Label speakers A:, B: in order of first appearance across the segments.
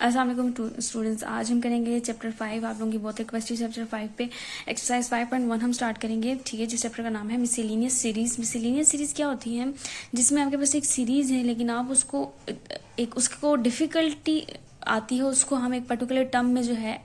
A: अस्सलाम वालेकुम स्टूडेंट्स, आज हम करेंगे चैप्टर 5 आप लोगों की बहुत रिक्वेस्ट चैप्टर 5 पे एक्सरसाइज 5.1 हम स्टार्ट करेंगे। ठीक है, जिस चैप्टर का नाम है मिसलेनियस सीरीज। मिसलेनियस सीरीज क्या होती है? जिसमें आपके पास एक सीरीज है लेकिन आप उसको डिफिकल्टी आती है, उसको हम एक पर्टिकुलर टर्म में जो है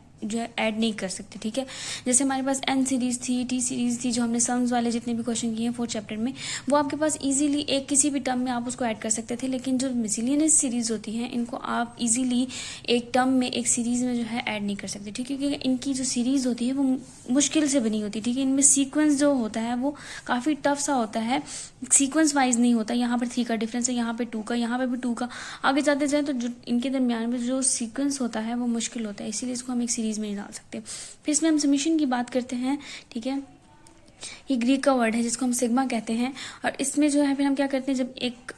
A: ऐड नहीं कर सकते। ठीक है, जैसे हमारे पास एन सीरीज थी, टी सीरीज थी, जो हमने सम्स वाले जितने भी क्वेश्चन किए हैं 4th चैप्टर में, वो आपके पास इजीली एक किसी भी टर्म में आप उसको ऐड कर सकते थे। लेकिन जो मिसलेनियस सीरीज होती हैं इनको आप इजीली एक टर्म में, एक सीरीज में जो है ऐड नहीं कर सकते। ठीक है, क्योंकि इनकी जो सीरीज होती है वो मुश्किल से बनी होती है। ठीक है, इनमें सीक्वेंस जो होता है वो काफ़ी टफ सा होता है, सीक्वेंस वाइज नहीं होता। यहाँ पर 3 का डिफरेंस है, यहाँ पे 2 का, यहाँ पे भी 2 का, आगे जाते जाए तो जो इनके दरमियान में जो सीक्वेंस होता है वो मुश्किल होता है, इसीलिए इसको हम एक सीरीज में नहीं डाल सकते। फिर इसमें हम समीशन की बात करते हैं। ठीक है, ये ग्रीक का वर्ड है जिसको हम सिग्मा कहते हैं। और इसमें जो है फिर हम क्या करते हैं, जब एक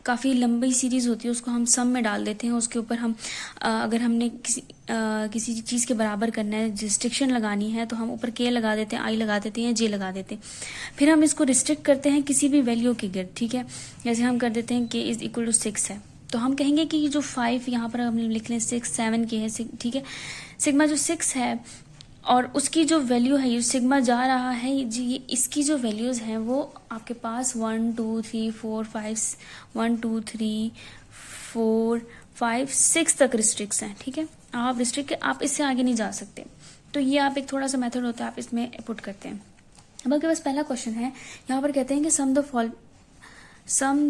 A: काफ़ी लंबी सीरीज़ होती है उसको हम सम में डाल देते हैं। उसके ऊपर हम अगर हमने किसी चीज़ के बराबर करना है, रिस्ट्रिक्शन लगानी है, तो हम ऊपर के लगा देते हैं, आई लगा देते हैं, जे लगा देते हैं। फिर हम इसको रिस्ट्रिक्ट करते हैं किसी भी वैल्यू के गिर्द। ठीक है, जैसे हम कर देते हैं के इज इक्वल टू 6 है, तो हम कहेंगे कि ये जो 5 यहाँ पर हम लिख लें 6, 7 के है। ठीक है, सिग्मा जो 6 है और उसकी जो वैल्यू है, ये सिग्मा जा रहा है जी, ये इसकी जो वैल्यूज़ हैं वो आपके पास 1 2 3 4 5 1 2 3 4 5 6 तक रिस्ट्रिक्ट हैं। ठीक है, आप इससे आगे नहीं जा सकते। तो ये आप एक थोड़ा सा मेथड होता है, आप इसमें पुट करते हैं। अब आपके पास पहला क्वेश्चन है, यहाँ पर कहते हैं कि sum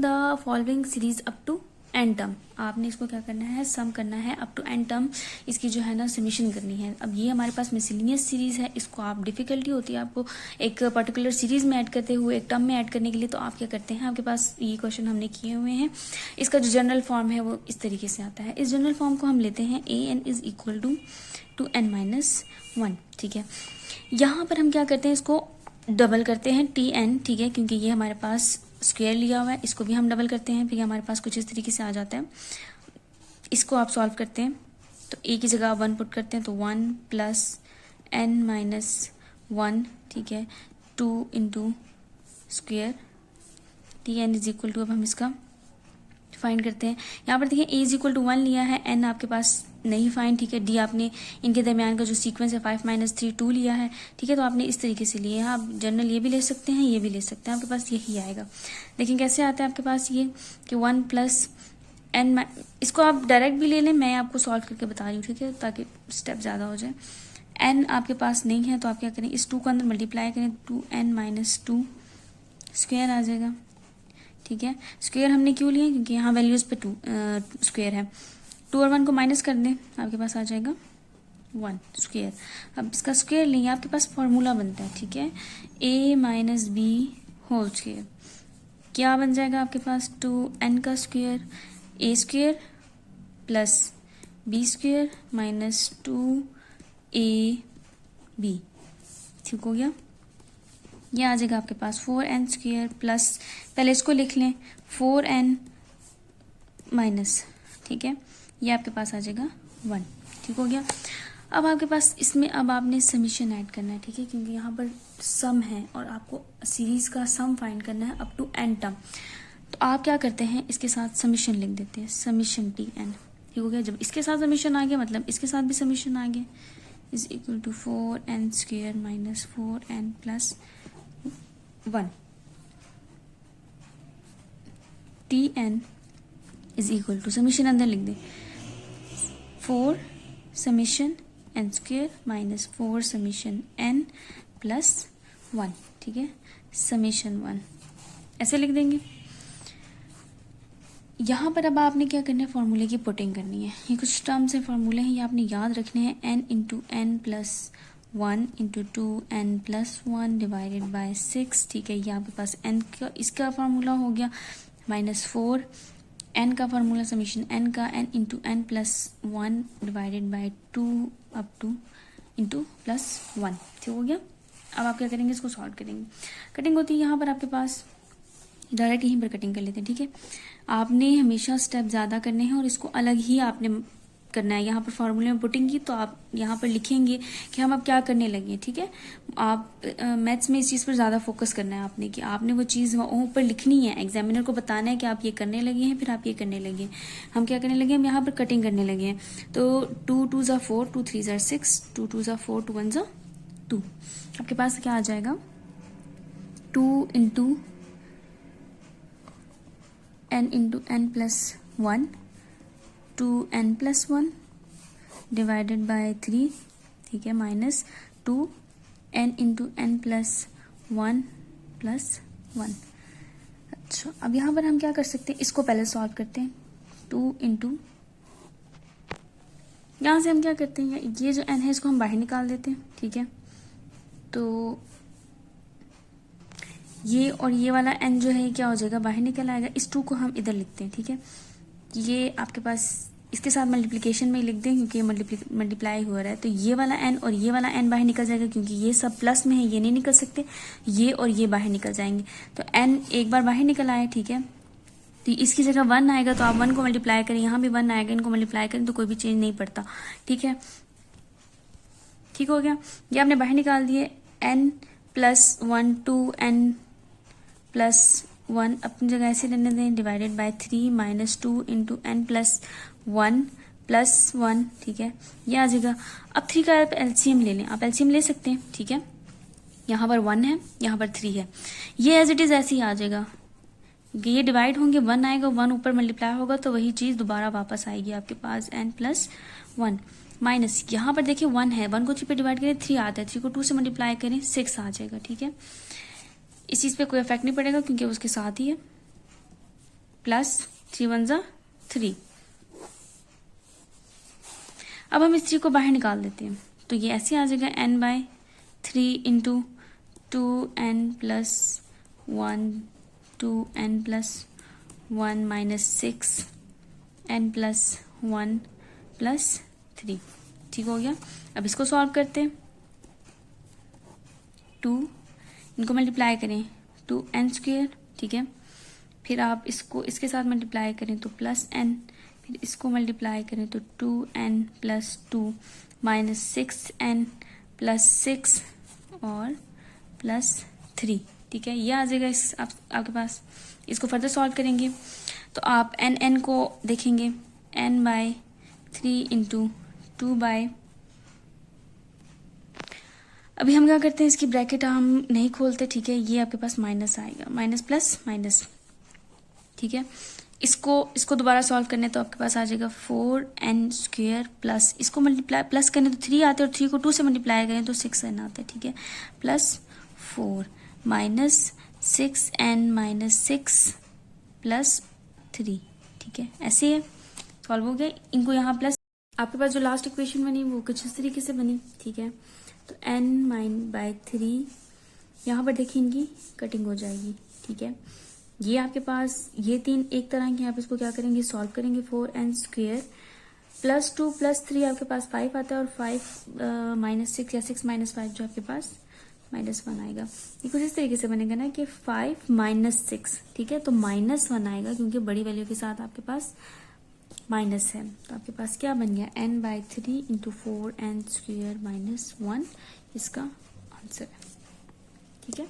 A: the following series up to n term. आपने इसको क्या करना है, सम करना है अप टू एन टर्म, इसकी जो है ना समीशन करनी है। अब ये हमारे पास मिसलेनियस सीरीज है, इसको आप डिफिकल्टी होती है आपको एक पर्टिकुलर सीरीज में ऐड करते हुए, एक टर्म में ऐड करने के लिए, तो आप क्या करते हैं, आपके पास ये क्वेश्चन हमने किए हुए हैं, इसका जो जनरल फॉर्म है वो इस तरीके से आता है। इस जनरल फॉर्म को हम लेते हैं a n is equal to n minus 1। ठीक है, यहाँ पर हम क्या करते हैं, इसको डबल करते हैं टी एन। ठीक है, क्योंकि ये हमारे पास स्क्वायर लिया हुआ है, इसको भी हम डबल करते हैं, फिर हमारे पास कुछ इस तरीके से आ जाता है। इसको आप सॉल्व करते हैं तो ए की जगह 1 पुट करते हैं, तो 1 प्लस n माइनस 1। ठीक है, 2 into square T N is equal to, अब हम इसका फाइंड करते हैं। यहाँ पर देखिए ए इज इक्वल टू 1 लिया है, n आपके पास नहीं फाइंड। ठीक है, डी आपने इनके दरमियान का जो सीक्वेंस है 5 माइनस 3 2 लिया है। ठीक है, तो आपने इस तरीके से लिए हैं। आप जनरल ये भी ले सकते हैं, ये भी ले सकते हैं, आपके पास यही आएगा। लेकिन कैसे आता है आपके पास ये कि 1 प्लस n, इसको आप डायरेक्ट भी ले लें, मैं आपको सॉल्व करके बता रही हूँ। ठीक है, ताकि स्टेप ज़्यादा हो जाए। n आपके पास नहीं है तो आप क्या करें, इस 2 को अंदर मल्टीप्लाई करें, 2n माइनस 2 स्क्वायर आ जाएगा। ठीक है, स्क्वायर हमने क्यों लिया, क्योंकि यहाँ वैल्यूज पे 2 स्क्वायर है। 2 और 1 को माइनस कर दें, आपके पास आ जाएगा 1 स्क्वायर। अब इसका स्क्वायर लेंगे, आपके पास फॉर्मूला बनता है। ठीक है, a minus B whole square, क्या बन जाएगा आपके पास, 2n का square a square plus b square minus 2ab। ठीक हो गया, ये आ जाएगा आपके पास 4n स्क्वायर प्लस, पहले इसको लिख लें 4n माइनस, ठीक है, ये आपके पास आ जाएगा 1। ठीक हो गया, अब आपके पास इसमें अब आपने समीशन ऐड करना है। ठीक है, क्योंकि यहाँ पर सम है और आपको सीरीज का सम फाइंड करना है अप टू n टर्म। तो आप क्या करते हैं, इसके साथ समीशन लिख देते हैं, समीशन टी एन। ठीक हो गया, जब इसके साथ समीशन आ गया मतलब इसके साथ भी समीशन आ गया, is equal to 4n square minus 4n plus 1। T N is equal to, summation अंदर लिख दें, 4 summation n square minus 4 summation n plus 1। ठीक है, समीशन 1 ऐसे लिख देंगे। यहाँ पर अब आपने क्या करना है, फॉर्मूले की पुटिंग करनी है। ये कुछ टर्म्स हैं, फॉर्मूले हैं, ये आपने याद रखने हैं। n into n plus 1 into 2n plus 1 divided by 6। ठीक है, ये आपके पास n का इसका फार्मूला हो गया, माइनस 4 n का फार्मूला समीशन n का, n into n plus 1 divided by 2 up to into plus 1। ठीक हो गया, अब आप क्या करेंगे, इसको सॉल्व करेंगे। कटिंग होती है यहाँ पर आपके पास, डायरेक्ट यहीं पर कटिंग कर लेते हैं। ठीक है, आपने हमेशा स्टेप ज़्यादा करने हैं और इसको अलग ही आपने करना है, यहाँ पर फॉर्मूले में पुटिंग तो आप यहाँ पर लिखेंगे कि हम अब क्या करने लगे हैं, ठीक है। आप मैथ्स में इस चीज़ पर ज़्यादा फोकस करना है आपने, कि आपने वो चीज़ ऊपर लिखनी है, एग्जामिनर को बताना है कि आप ये करने लगे हैं, फिर आप ये करने लगे हैं। हम क्या करने लगे, हम यहाँ पर कटिंग करने लगे हैं। तो 2 2 ज़ा 4, 2 3 ज़ा 6, 2 2 ज़ा 4, 2 1 ज़ा 2। आपके पास क्या आ जाएगा, 2 into n into n plus 1, 2n plus 1 divided bye 3, ठीक है, minus 2n into n plus 1 plus 1। अच्छा, अब यहाँ पर हम क्या कर सकते हैं, इसको पहले सॉल्व करते हैं। 2 इंटू, यहाँ से हम क्या करते हैं, ये जो n है इसको हम बाहर निकाल देते हैं, ठीक है। तो ये और ये वाला n जो है क्या हो जाएगा, बाहर निकल आएगा। इस 2 को हम इधर लिखते हैं, ठीक है। ये आपके पास इसके साथ मल्टीप्लिकेशन में ही लिख दें, क्योंकि ये मल्टीप्लाई हो रहा है। तो ये वाला n और ये वाला n बाहर निकल जाएगा, क्योंकि ये सब प्लस में है, ये नहीं निकल सकते, ये और ये बाहर निकल जाएंगे। तो n एक बार बाहर निकल आया, ठीक है। तो इसकी जगह 1 आएगा, तो आप 1 को मल्टीप्लाई करें, यहाँ भी 1 आएगा, इनको मल्टीप्लाई करें तो कोई भी चेंज नहीं पड़ता, ठीक है। ठीक हो गया, ये आपने बाहर निकाल दिए। n प्लस 1, 2n प्लस 1 अपनी जगह ऐसे रहने दें, divided by 3 minus 2 into n plus 1 plus 1, ठीक है, ये आ जाएगा। अब 3 का आप एलसीएम ले लें, आप एलसीएम ले सकते हैं, ठीक है। यहाँ पर 1 है, यहाँ पर 3 है, ये एज इट इज ऐसे ही आ जाएगा, क्योंकि ये डिवाइड होंगे, 1 आएगा, 1 ऊपर मल्टीप्लाई होगा तो वही चीज़ दोबारा वापस आएगी आपके पास, n प्लस 1 माइनस, यहाँ पर देखिए 1 है, 1 को 3 पे डिवाइड करें 3 आता है, 3 को 2 से मल्टीप्लाई करें 6 आ जाएगा, ठीक है। इस चीज़ पे कोई इफेक्ट नहीं पड़ेगा क्योंकि उसके साथ ही है, प्लस 3 1 ज़ा 3। अब हम इस 3 को बाहर निकाल देते हैं, तो ये ऐसे आ जाएगा, n by 3 into 2n plus 1, 2n plus 1 minus 6n plus 1 plus 3, ठीक हो गया। अब इसको सॉल्व करते हैं। 2 इनको मल्टीप्लाई करें, 2n स्क्वेयर, ठीक है। फिर आप इसको इसके साथ मल्टीप्लाई करें तो प्लस n, फिर इसको मल्टीप्लाई करें तो 2n plus 2 minus 6n plus 6 और प्लस 3, ठीक है। ये आ जाएगा आपके पास। इसको फर्दर सॉल्व करेंगे तो आप n को देखेंगे, n बाय 3 इंटू 2 बाय, अभी हम क्या करते हैं, इसकी ब्रैकेट हम नहीं खोलते, ठीक है। ये आपके पास माइनस आएगा, माइनस प्लस माइनस, ठीक है। इसको दोबारा सॉल्व करने तो आपके पास आ जाएगा 4n स्क्वेयर प्लस, इसको मल्टीप्लाई प्लस करने तो 3 आते हैं, और 3 को 2 से मल्टीप्लाई करें तो 6n आता है, ठीक है, plus 4 minus 6n minus 6 plus 3, ठीक है। ऐसे है, सॉल्व हो गया। इनको यहाँ प्लस, आपके पास जो लास्ट इक्वेशन बनी वो कुछ इस तरीके से बनी, ठीक है। तो n माइन बाय 3, यहाँ पर देखिए इनकी कटिंग हो जाएगी, ठीक है। ये आपके पास ये 3 एक तरह के, आप इसको क्या करेंगे, सॉल्व करेंगे। 4n स्क्वेयर प्लस 2 प्लस 3 आपके पास 5 आता है, और 5 माइनस 6 या 6 माइनस 5 जो आपके पास -1 आएगा। ये कुछ इस तरीके से बनेगा ना कि 5 माइनस 6, ठीक है। तो -1 आएगा क्योंकि बड़ी वैल्यू के साथ आपके पास माइनस है। तो आपके पास क्या बन गया, n by 3 into 4n square minus 1 इसका आंसर है, ठीक है।